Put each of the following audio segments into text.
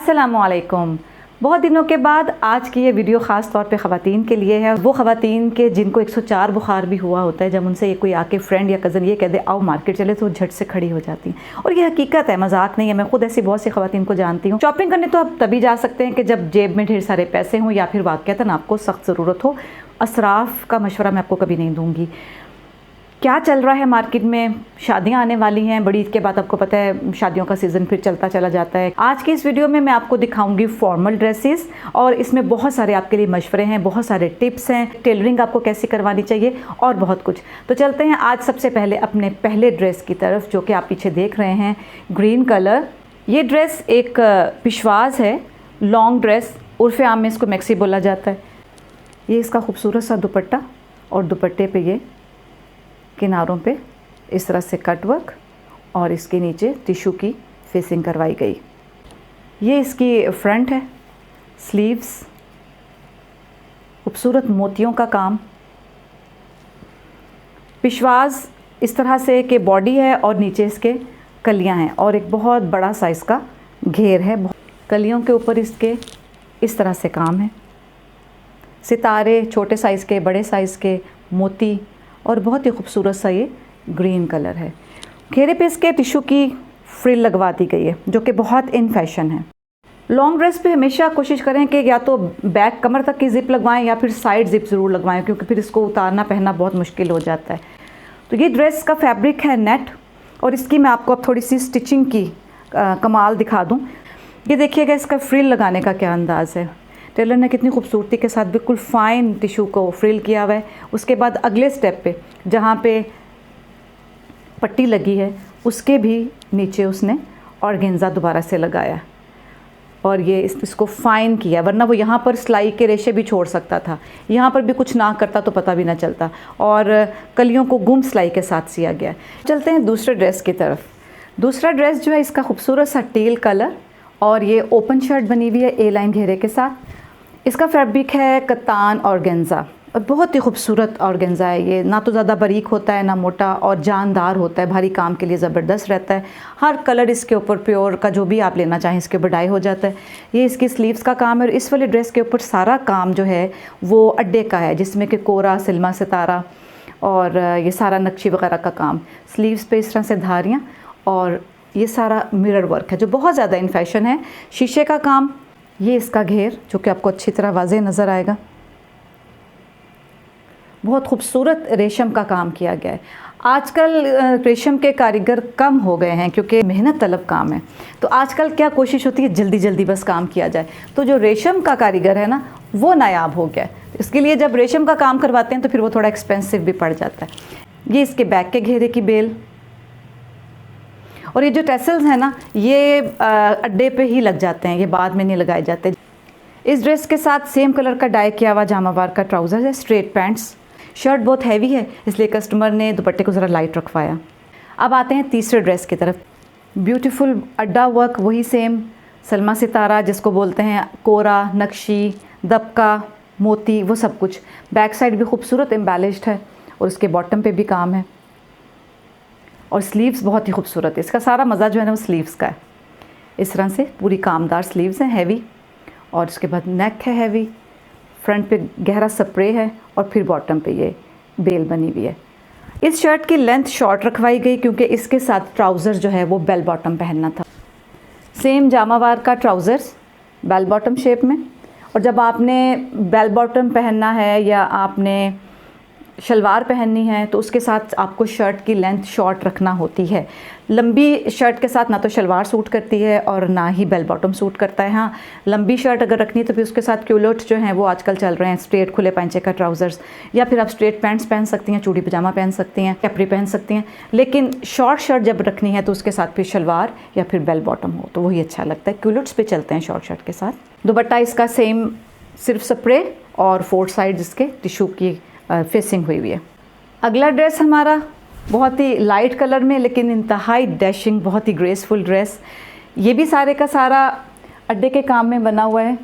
अस्सलामुअलैकुम। बहुत दिनों के बाद आज की ये वीडियो ख़ास तौर पे ख़वातीन के लिए है। वो ख़वातीन के जिनको 104 बुखार भी हुआ होता है, जब उनसे ये कोई आके फ्रेंड या कज़न ये कह दे आओ मार्केट चले तो झट से खड़ी हो जाती हैं। और ये हकीकत है, मजाक नहीं है। मैं खुद ऐसी बहुत सी ख़वातीन को जानती हूँ। शॉपिंग करने तो आप तभी जा सकते हैं कि जब जेब में ढेर सारे पैसे हों या फिर वाक़तन आपको सख्त ज़रूरत हो। असराफ़ का मशवरा मैं आपको कभी नहीं दूँगी। क्या चल रहा है मार्केट में, शादियां आने वाली हैं, बड़ी ईद के बाद आपको पता है शादियों का सीज़न फिर चलता चला जाता है। आज की इस वीडियो में मैं आपको दिखाऊंगी फॉर्मल ड्रेसेस और इसमें बहुत सारे आपके लिए मशवरे हैं, बहुत सारे टिप्स हैं, टेलरिंग आपको कैसी करवानी चाहिए और बहुत कुछ। तो चलते हैं आज सबसे पहले अपने पहले ड्रेस की तरफ, जो कि आप पीछे देख रहे हैं, ग्रीन कलर। ये ड्रेस एक पिशवाज है, लॉन्ग ड्रेस, उर्फ़े आम में इसको मैक्सी बोला जाता है। ये इसका खूबसूरत सा दुपट्टा और दुपट्टे पे ये किनारों पे इस तरह से कट वर्क और इसके नीचे टिशू की फेसिंग करवाई गई। ये इसकी फ्रंट है, स्लीव्स, खूबसूरत मोतियों का काम। पिशवाज इस तरह से कि बॉडी है और नीचे इसके कलियां हैं और एक बहुत बड़ा साइज़ का घेर है। कलियों के ऊपर इसके इस तरह से काम है, सितारे छोटे साइज़ के, बड़े साइज़ के, मोती और बहुत ही खूबसूरत सा ये ग्रीन कलर है। घेरे पे इसके टिशू की फ्रिल लगवा दी गई है, जो कि बहुत इन फैशन है। लॉन्ग ड्रेस पे हमेशा कोशिश करें कि या तो बैक कमर तक की ज़िप लगवाएं या फिर साइड ज़िप ज़रूर लगवाएं, क्योंकि फिर इसको उतारना पहनना बहुत मुश्किल हो जाता है। तो ये ड्रेस का फैब्रिक है नेट और इसकी मैं आपको अब थोड़ी सी स्टिचिंग की कमाल दिखा दूँ। ये देखिएगा इसका फ्रिल लगाने का क्या अंदाज़ है। टेलर ने कितनी खूबसूरती के साथ बिल्कुल फ़ाइन टिशू को फ्रिल किया हुआ है। उसके बाद अगले स्टेप पे जहाँ पे पट्टी लगी है उसके भी नीचे उसने ऑर्गेन्जा दोबारा से लगाया और ये इसको फ़ाइन किया, वरना वो यहाँ पर सिलाई के रेशे भी छोड़ सकता था। यहाँ पर भी कुछ ना करता तो पता भी ना चलता और कलियों को गुम सिलाई के साथ सिया गया। चलते हैं दूसरे ड्रेस की तरफ। दूसरा ड्रेस जो है इसका खूबसूरत सा टील कलर और ये ओपन शर्ट बनी हुई है ए लाइन घेरे के साथ। इसका फैब्रिक है कतान ऑर्गेन्जा और बहुत ही खूबसूरत ऑर्गेन्जा है। ये ना तो ज़्यादा बारीक होता है ना मोटा और जानदार होता है, भारी काम के लिए ज़बरदस्त रहता है। हर कलर इसके ऊपर प्योर का जो भी आप लेना चाहें इसके ऊपर डाई हो जाता है। ये इसकी स्लीव्स का काम है और इस वाले ड्रेस के ऊपर सारा काम जो है वो अड्डे का है, जिसमें कि कोरा, सिल्मा, सितारा और ये सारा नक्शी वगैरह का काम। स्लीव्स पे इस तरह से धारियाँ और ये सारा मिरर वर्क है जो बहुत ज़्यादा इन फैशन है। शीशे का काम, ये इसका घेर जो कि आपको अच्छी तरह वाज़ेह नज़र आएगा। बहुत खूबसूरत रेशम का काम किया गया है। आजकल रेशम के कारीगर कम हो गए हैं क्योंकि मेहनत तलब काम है, तो आजकल क्या कोशिश होती है जल्दी जल्दी बस काम किया जाए। तो जो रेशम का कारीगर है ना वो नायाब हो गया है। इसके लिए जब रेशम का काम करवाते हैं तो फिर वो थोड़ा एक्सपेंसिव भी पड़ जाता है। ये इसके बैक के घेरे की बेल और ये जो टेसल्स हैं ना ये अड्डे पे ही लग जाते हैं, ये बाद में नहीं लगाए जाते। इस ड्रेस के साथ सेम कलर का डाई किया हुआ जामावार का ट्राउज़र है, स्ट्रेट पैंट्स। शर्ट बहुत हैवी है इसलिए कस्टमर ने दुपट्टे को ज़रा लाइट रखवाया। अब आते हैं तीसरे ड्रेस की तरफ। ब्यूटीफुल अड्डा वर्क, वही सेम सलमा सितारा जिसको बोलते हैं, कोरा, नक्शी, दबका, मोती, वो सब कुछ। बैक साइड भी खूबसूरत एम्बेलिश्ड है और उसके बॉटम पे भी काम है और स्लीव्स बहुत ही खूबसूरत है। इसका सारा मज़ा जो है ना वो स्लीव्स का है। इस तरह से पूरी कामदार स्लीव्स हैं, हैवी, और उसके बाद नेक है हैवी, फ्रंट पे गहरा स्प्रे है और फिर बॉटम पे ये बेल बनी हुई है। इस शर्ट की लेंथ शॉर्ट रखवाई गई क्योंकि इसके साथ ट्राउज़र जो है वो बेल बॉटम पहनना था। सेम जामावार का ट्राउज़र्स बेल बॉटम शेप में, और जब आपने बेल बॉटम पहनना है या आपने शलवार पहननी है तो उसके साथ आपको शर्ट की लेंथ शॉर्ट रखना होती है। लंबी शर्ट के साथ ना तो शलवार सूट करती है और ना ही बेल बॉटम सूट करता है। हाँ, लंबी शर्ट अगर रखनी है तो फिर उसके साथ क्यूलोट जो हैं वो आजकल चल रहे हैं, स्ट्रेट खुले पैंचे का ट्राउज़र्स, या फिर आप स्ट्रेट पैंट्स पहन सकती हैं, चूड़ी पजामा पहन सकती हैं, कैपरी पहन सकती हैं। लेकिन शॉर्ट शर्ट जब रखनी है तो उसके साथ फिर शलवार या फिर बेल बॉटम हो तो वही अच्छा लगता है। क्यूलोट्स पे चलते हैं शॉर्ट शर्ट के साथ। दुपट्टा इसका सेम, सिर्फ स्प्रे और फोर्थ साइड इसके टिशू की फेसिंग हुई हुई है। अगला ड्रेस हमारा बहुत ही लाइट कलर में लेकिन इंतहाई डैशिंग, बहुत ही ग्रेसफुल ड्रेस। ये भी सारे का सारा अड्डे के काम में बना हुआ है।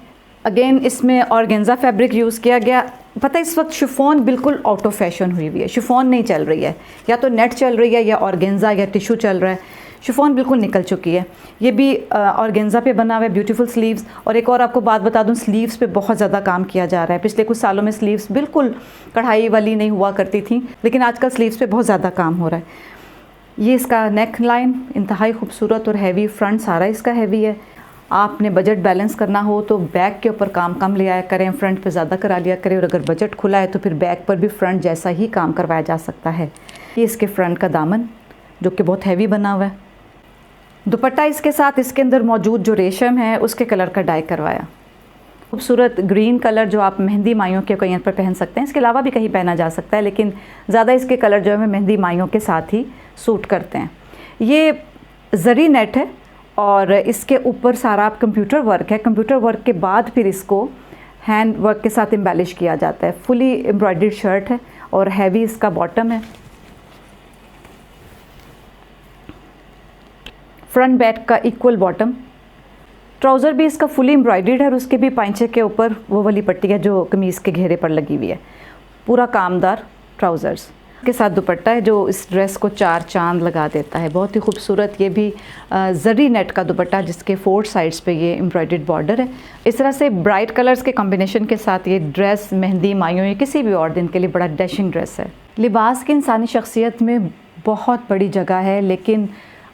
अगेन इसमें ऑर्गेन्जा फैब्रिक यूज़ किया गया। पता है इस वक्त शिफॉन बिल्कुल आउट ऑफ फैशन हुई हुई है, शिफॉन नहीं चल रही है, या तो नेट चल रही है या ऑर्गेन्जा या टिशू चल रहा है। शिफॉन बिल्कुल निकल चुकी है। ये भी ऑर्गेन्जा पे बना हुआ है, ब्यूटीफुल स्लीव्स। और एक और आपको बात बता दूं, स्लीव्स पे बहुत ज़्यादा काम किया जा रहा है। पिछले कुछ सालों में स्लीव्स बिल्कुल कढ़ाई वाली नहीं हुआ करती थी, लेकिन आजकल स्लीव्स पे बहुत ज़्यादा काम हो रहा है। ये इसका नेक लाइन इंतहाई खूबसूरत और हैवी, फ्रंट सारा इसका हैवी है। आपने बजट बैलेंस करना हो तो बैक के ऊपर काम कम ले आया करें, फ्रंट पे ज़्यादा करा लिया करें। और अगर बजट खुला है तो फिर बैक पर भी फ्रंट जैसा ही काम करवाया जा सकता है। ये इसके फ्रंट का दामन जो कि बहुत हैवी बना हुआ है। दुपट्टा इसके साथ इसके अंदर मौजूद जो रेशम है उसके कलर का डाई करवाया। खूबसूरत ग्रीन कलर जो आप मेहंदी माइयों के कहीं पर पहन सकते हैं, इसके अलावा भी कहीं पहना जा सकता है, लेकिन ज़्यादा इसके कलर जो है मेहंदी माइयों के साथ ही सूट करते हैं। ये जरी नेट है और इसके ऊपर सारा कंप्यूटर वर्क है। कंप्यूटर वर्क के बाद फिर इसको हैंड वर्क के साथ एम्बेलिश किया जाता है। फुली एम्ब्रॉयडर्ड शर्ट है और हैवी इसका बॉटम है। फ्रंट बैक का इक्वल बॉटम। ट्राउज़र भी इसका फुली एम्ब्रॉयडर्ड है और उसके भी पांचे के ऊपर वो वाली पट्टी है जो कमीज़ के घेरे पर लगी हुई है। पूरा कामदार ट्राउज़र्स के साथ दुपट्टा है जो इस ड्रेस को चार चांद लगा देता है। बहुत ही खूबसूरत ये भी जरी नेट का दुपट्टा जिसके 4 साइड्स पे ये एम्ब्रॉयडर्ड बॉर्डर है। इस तरह से ब्राइट कलर्स के कॉम्बिनेशन के साथ ये ड्रेस मेहंदी माइयों या किसी भी और दिन के लिए बड़ा डैशिंग ड्रेस है। लिबास की इंसानी शख्सियत में बहुत बड़ी जगह है, लेकिन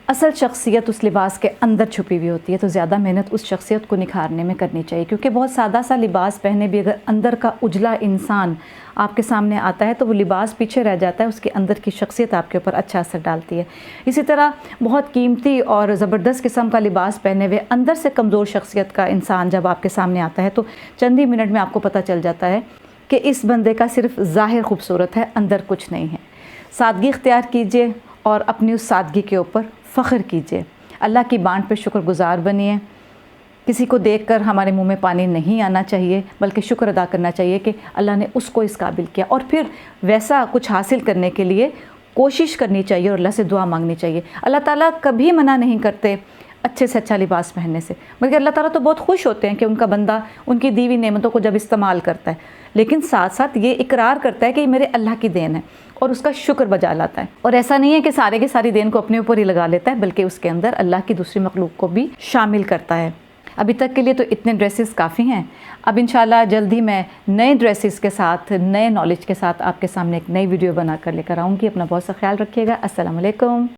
असल शख्सियत उस लिबास के अंदर छुपी हुई होती है। तो ज़्यादा मेहनत उस शख्सियत को निखारने में करनी चाहिए, क्योंकि बहुत सादा सा लिबास पहने भी अगर अंदर का उजला इंसान आपके सामने आता है तो वो लिबास पीछे रह जाता है, उसके अंदर की शख्सियत आपके ऊपर अच्छा असर डालती है। इसी तरह बहुत कीमती और ज़बरदस्त किस्म का लिबास पहने हुए अंदर से कमज़ोर शख्सियत का इंसान जब आपके सामने आता है तो चंद ही मिनट में आपको पता चल जाता है कि इस बंदे का सिर्फ ज़ाहिर खूबसूरत है, अंदर कुछ नहीं है। सादगी इख्तियार कीजिए और अपनी उस सादगी के ऊपर फ़ख्र कीजिए। अल्लाह की बाँट पे शुक्रगुज़ार बनिए। किसी को देखकर हमारे मुंह में पानी नहीं आना चाहिए, बल्कि शुक्र अदा करना चाहिए कि अल्लाह ने उसको इस काबिल किया, और फिर वैसा कुछ हासिल करने के लिए कोशिश करनी चाहिए और अल्लाह से दुआ मांगनी चाहिए। अल्लाह ताला कभी मना नहीं करते अच्छे से अच्छा लिबास पहनने से, बल्कि अल्लाह ताला तो बहुत खुश होते हैं कि उनका बंदा उनकी दी हुई नेमतों को जब इस्तेमाल करता है, लेकिन साथ साथ ये इकरार करता है कि ये मेरे अल्लाह की देन है और उसका शुक्र बजा लाता है। और ऐसा नहीं है कि सारे के सारी देन को अपने ऊपर ही लगा लेता है, बल्कि उसके अंदर अल्लाह की दूसरी मखलूक को भी शामिल करता है। अभी तक के लिए तो इतने ड्रेसेस काफ़ी हैं। अब इंशाल्लाह जल्द ही मैं नए ड्रेसेस के साथ, नए नॉलेज के साथ आपके सामने एक नई वीडियो बनाकर लेकर आऊँगी। अपना बहुत सा ख्याल रखिएगा। अस्सलाम वालेकुम।